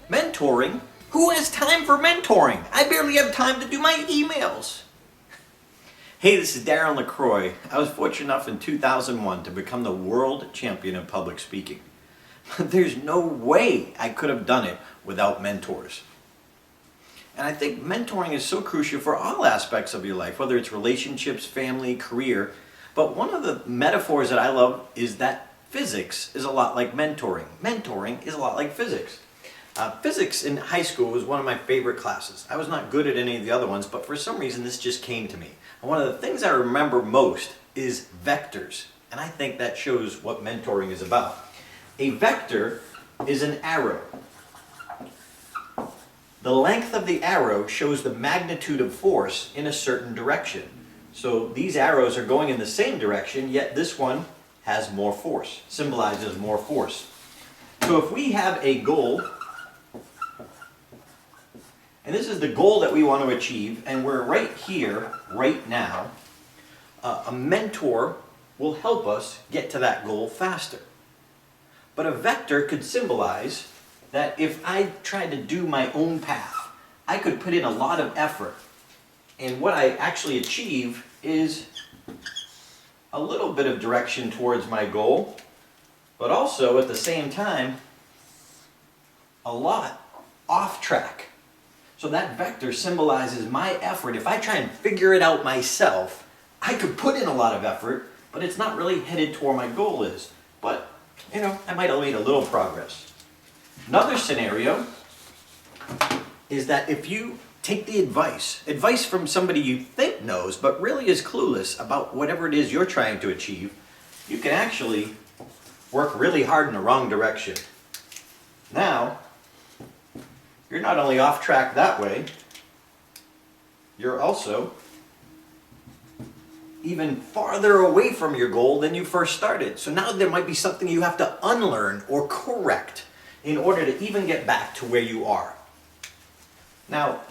Mentoring? Who has time for mentoring? I barely have time to do my emails. Hey, this is Darren LaCroix. I was fortunate enough in 2001 to become the world champion of public speaking. There's no way I could have done it without mentors. And I think mentoring is so crucial for all aspects of your life, whether it's relationships, family, career. But one of the metaphors that I love is that physics is a lot like mentoring. Mentoring is a lot like physics. Physics in high school was one of my favorite classes. I was not good at any of the other ones, but for some reason this just came to me. And one of the things I remember most is vectors. And I think that shows what mentoring is about. A vector is an arrow. The length of the arrow shows the magnitude of force in a certain direction. So these arrows are going in the same direction, yet this one has more force, symbolizes more force. So if we have a goal, and this is the goal that we want to achieve, and we're right here, right now, a mentor will help us get to that goal faster. But a vector could symbolize that if I tried to do my own path, I could put in a lot of effort. And what I actually achieve is a little bit of direction towards my goal, but also at the same time, a lot off track. So that vector symbolizes my effort. If I try and figure it out myself, I could put in a lot of effort, but it's not really headed to where my goal is. But, I might have made a little progress. Another scenario is that if you take the advice from somebody you think knows, but really is clueless about whatever it is you're trying to achieve, you can actually work really hard in the wrong direction. Now, you're not only off track that way, you're also even farther away from your goal than you first started. So now there might be something you have to unlearn or correct in order to even get back to where you are. Now,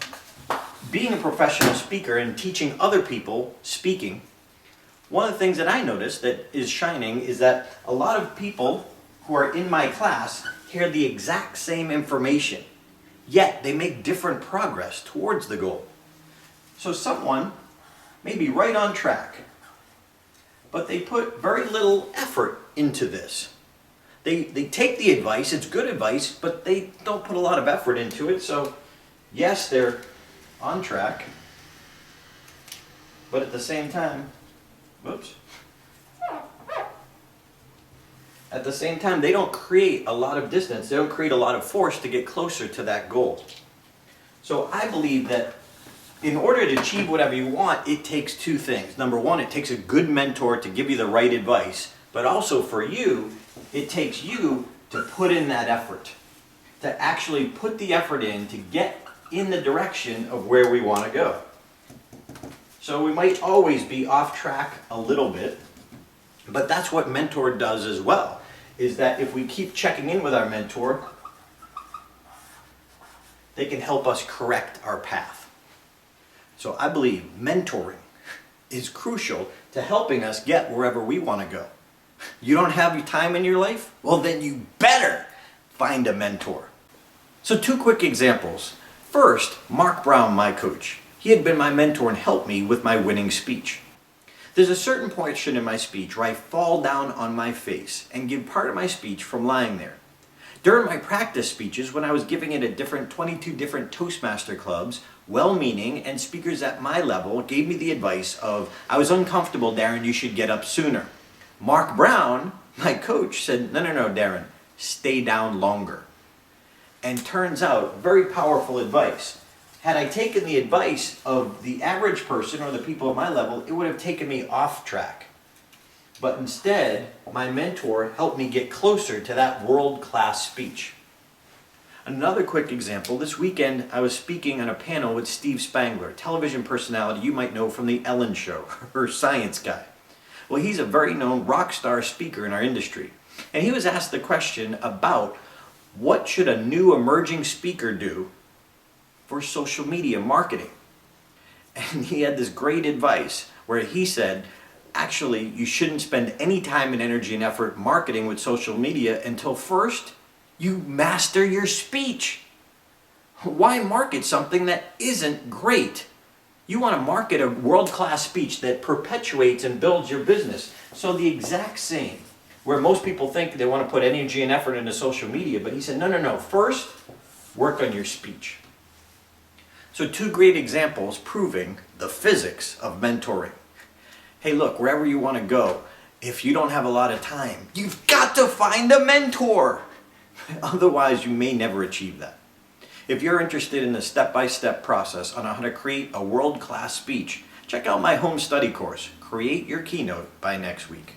being a professional speaker and teaching other people speaking, one of the things that I noticed that is shining is that a lot of people who are in my class hear the exact same information, yet they make different progress towards the goal. So someone may be right on track, but they put very little effort into this. They take the advice, it's good advice, but they don't put a lot of effort into it. So yes, they're on track, but at the same time, at the same time, they don't create a lot of distance. They don't create a lot of force to get closer to that goal. So I believe that in order to achieve whatever you want, it takes two things. Number one, it takes a good mentor to give you the right advice. But also for you, it takes you to put in that effort. To actually put the effort in to get in the direction of where we want to go. So we might always be off track a little bit. But that's what mentor does as well, is that if we keep checking in with our mentor, they can help us correct our path. So I believe mentoring is crucial to helping us get wherever we want to go. You don't have time in your life? Well, then you better find a mentor. So two quick examples. First, Mark Brown, my coach. He had been my mentor and helped me with my winning speech. There's a certain portion in my speech where I fall down on my face and give part of my speech from lying there. During my practice speeches, when I was giving it at 22 different Toastmaster clubs, well-meaning and speakers at my level gave me the advice of, I was uncomfortable, Darren, you should get up sooner. Mark Brown, my coach, said, no, Darren, stay down longer. And turns out, very powerful advice. Had I taken the advice of the average person or the people at my level, it would have taken me off track. But instead, my mentor helped me get closer to that world-class speech. Another quick example, this weekend I was speaking on a panel with Steve Spangler, television personality you might know from The Ellen Show, or Science Guy. Well, he's a very known rock star speaker in our industry. And he was asked the question about what should a new emerging speaker do for social media marketing. And he had this great advice where he said, actually, you shouldn't spend any time and energy and effort marketing with social media until first You master your speech. Why market something that isn't great? You want to market a world-class speech that perpetuates and builds your business. So the exact same, where most people think they want to put energy and effort into social media, but he said, no. First, work on your speech. So 2 great examples proving the physics of mentoring. Hey, look, wherever you want to go, if you don't have a lot of time, you've got to find a mentor. Otherwise, you may never achieve that. If you're interested in the step-by-step process on how to create a world-class speech, check out my home study course, Create Your Keynote, by next week.